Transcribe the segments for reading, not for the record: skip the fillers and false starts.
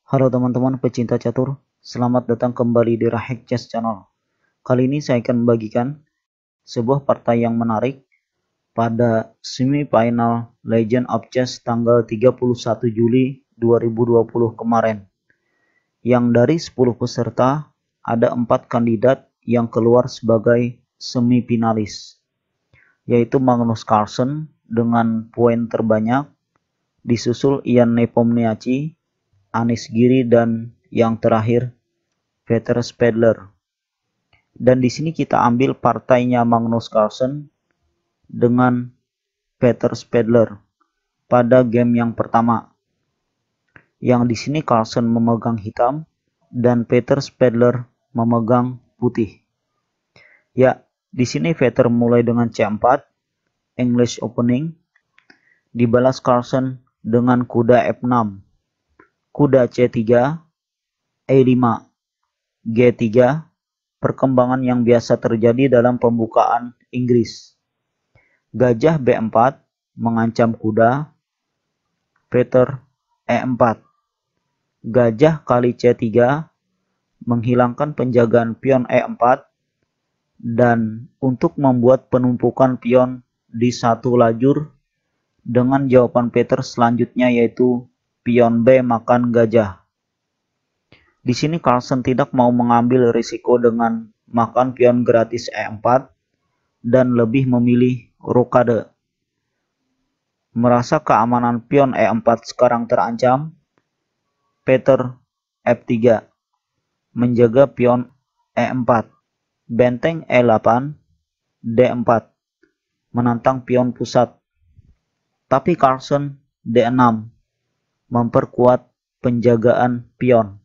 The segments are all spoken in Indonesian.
Halo teman-teman pecinta catur, selamat datang kembali di Rahek Chess Channel. Kali ini saya akan membagikan sebuah partai yang menarik pada semifinal Legend of Chess tanggal 31 Juli 2020 kemarin. Yang dari 10 peserta, ada 4 kandidat yang keluar sebagai semifinalis, yaitu Magnus Carlsen dengan poin terbanyak, disusul Ian Nepomniachtchi, Anish Giri, dan yang terakhir Peter Spadler. Dan di sini kita ambil partainya Magnus Carlsen dengan Peter Spadler pada game yang pertama. Yang di sini Carlsen memegang hitam dan Peter Spadler memegang putih. Ya, di sini Peter mulai dengan C4, English opening, dibalas Carlsen dengan kuda F6. Kuda C3, E5, G3, perkembangan yang biasa terjadi dalam pembukaan Inggris. Gajah B4 mengancam kuda, Peter E4. Gajah kali C3 menghilangkan penjagaan pion E4 dan untuk membuat penumpukan pion di satu lajur dengan jawaban Peter selanjutnya yaitu pion B makan gajah. Di sini Carlsen tidak mau mengambil risiko dengan makan pion gratis E4 dan lebih memilih rokade. Merasa keamanan pion E4 sekarang terancam, Peter F3 menjaga pion E4. Benteng E8, D4 menantang pion pusat. Tapi Carlsen D6 memperkuat penjagaan pion.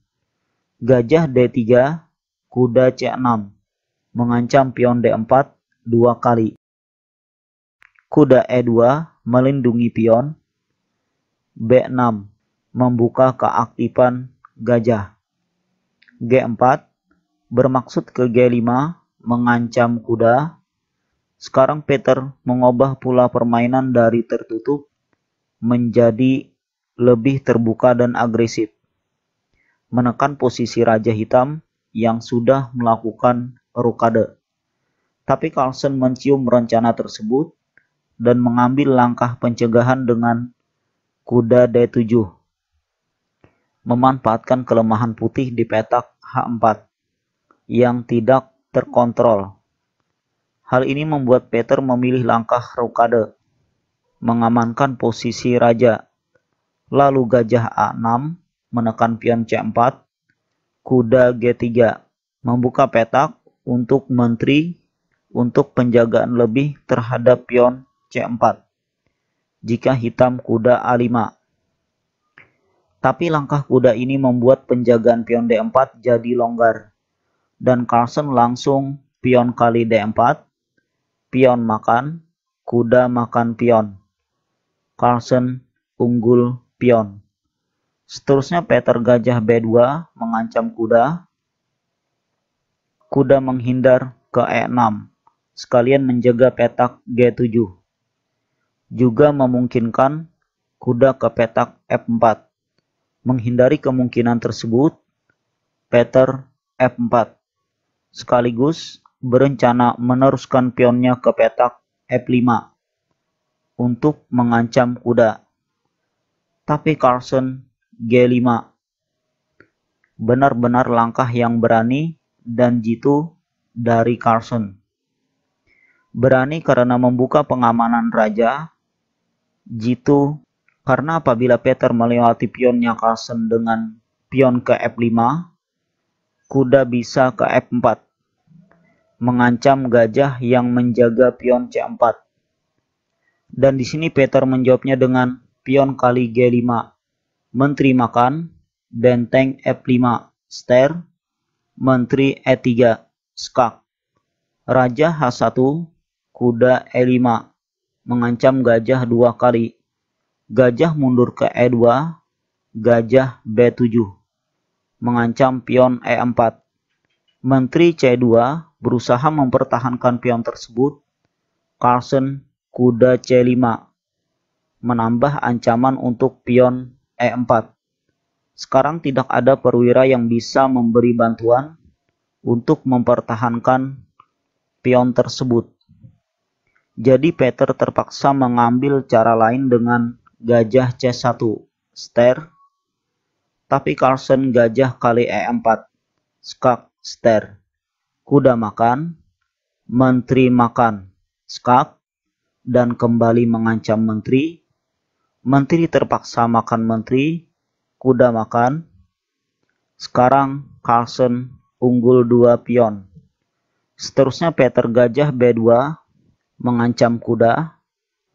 Gajah D3, kuda C6 mengancam pion D4 dua kali. Kuda E2 melindungi pion. B6 membuka keaktifan gajah. G4 bermaksud ke G5 mengancam kuda. Sekarang Peter mengubah pola permainan dari tertutup menjadi lebih terbuka dan agresif, menekan posisi raja hitam yang sudah melakukan rokade. Tapi Carlsen mencium rencana tersebut dan mengambil langkah pencegahan dengan kuda D7, memanfaatkan kelemahan putih di petak H4 yang tidak terkontrol. Hal ini membuat Peter memilih langkah rokade, mengamankan posisi raja. Lalu gajah A6 menekan pion C4, kuda G3 membuka petak untuk menteri untuk penjagaan lebih terhadap pion C4 jika hitam kuda A5. Tapi langkah kuda ini membuat penjagaan pion D4 jadi longgar dan Carlsen langsung pion kali D4, pion makan, kuda makan pion. Carlsen unggul pion. Seterusnya Peter gajah B2 mengancam kuda. Kuda menghindar ke E6, sekalian menjaga petak G7. Juga memungkinkan kuda ke petak F4. Menghindari kemungkinan tersebut, Peter F4 sekaligus berencana meneruskan pionnya ke petak F5 untuk mengancam kuda. Tapi Carlsen G5 benar-benar langkah yang berani dan jitu dari Carlsen. Berani karena membuka pengamanan raja, jitu karena apabila Peter melewati pionnya Carlsen dengan pion ke F5, kuda bisa ke F4, mengancam gajah yang menjaga pion C4. Dan di sini Peter menjawabnya dengan pion kali G5, menteri makan, benteng F5, ster, menteri E3, skak, raja H1, kuda E5, mengancam gajah dua kali, gajah mundur ke E2, gajah B7, mengancam pion E4, menteri C2 berusaha mempertahankan pion tersebut, Carlsen kuda C5, menambah ancaman untuk pion E4. Sekarang tidak ada perwira yang bisa memberi bantuan untuk mempertahankan pion tersebut. Jadi Peter terpaksa mengambil cara lain dengan gajah C1, ster, tapi Carlsen gajah kali E4, skak, ster, kuda makan, menteri makan, skak, dan kembali mengancam menteri. Menteri terpaksa makan menteri, kuda makan. Sekarang Carlsen unggul 2 pion. Seterusnya Peter gajah B2 mengancam kuda.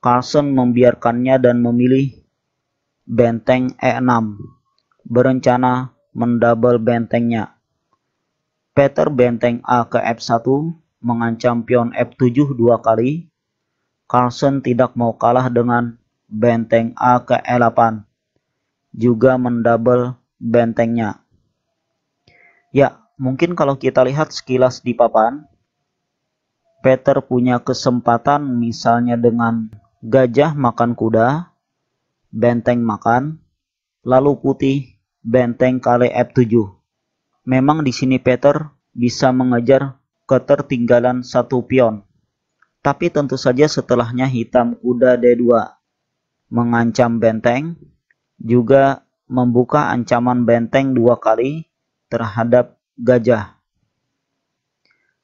Carlsen membiarkannya dan memilih benteng E6, berencana mendouble bentengnya. Peter benteng A ke F1 mengancam pion F7 2 kali. Carlsen tidak mau kalah dengan benteng A ke E8, juga mendouble bentengnya. Ya, mungkin kalau kita lihat sekilas di papan, Peter punya kesempatan misalnya dengan gajah makan kuda, benteng makan, lalu putih benteng kali F7. Memang di sini Peter bisa mengejar ketertinggalan 1 pion. Tapi tentu saja setelahnya hitam kuda D2 mengancam benteng, juga membuka ancaman benteng 2 kali terhadap gajah.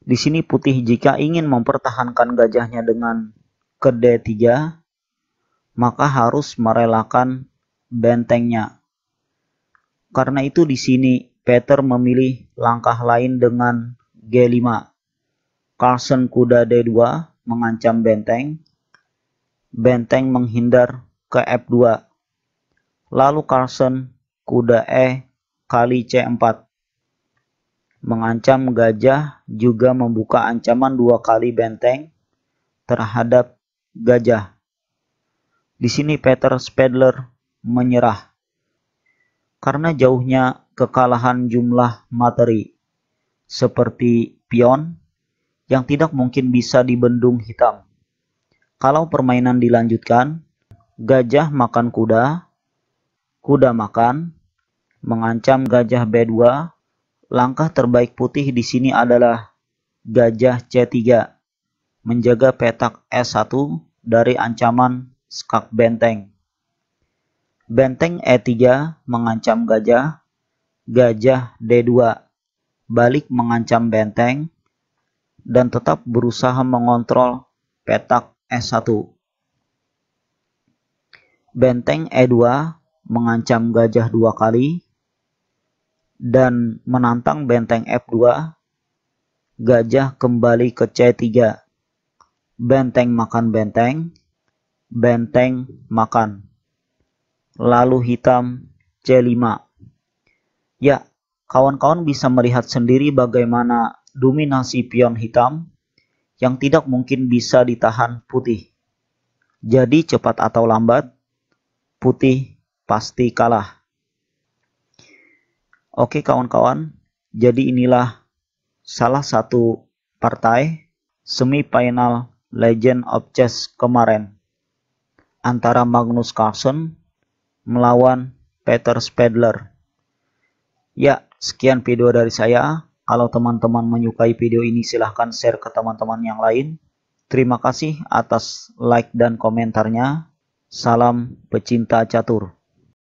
Di sini putih jika ingin mempertahankan gajahnya dengan ke D3, maka harus merelakan bentengnya. Karena itu di sini Peter memilih langkah lain dengan G5. Carlsen kuda D2 mengancam benteng. Benteng menghindar ke F2. Lalu Carlsen kuda E kali C4. Mengancam gajah, juga membuka ancaman 2 kali benteng terhadap gajah. Di sini Peter Spadler menyerah karena jauhnya kekalahan jumlah materi seperti pion yang tidak mungkin bisa dibendung hitam. Kalau permainan dilanjutkan, gajah makan kuda, kuda makan, mengancam gajah B2. Langkah terbaik putih di sini adalah gajah C3, menjaga petak S1 dari ancaman skak benteng. Benteng E3 mengancam gajah, gajah D2 balik mengancam benteng, dan tetap berusaha mengontrol petak S1. Benteng E2 mengancam gajah 2 kali, dan menantang benteng F2, gajah kembali ke C3. Benteng makan benteng, benteng makan. Lalu hitam C5. Ya, kawan-kawan bisa melihat sendiri bagaimana dominasi pion hitam yang tidak mungkin bisa ditahan putih. Jadi cepat atau lambat, putih pasti kalah. Oke kawan-kawan, jadi inilah salah satu partai semifinal Legend of Chess kemarin antara Magnus Carlsen melawan Peter Spadler. Ya, sekian video dari saya. Kalau teman-teman menyukai video ini silahkan share ke teman-teman yang lain. Terima kasih atas like dan komentarnya. Salam pecinta catur.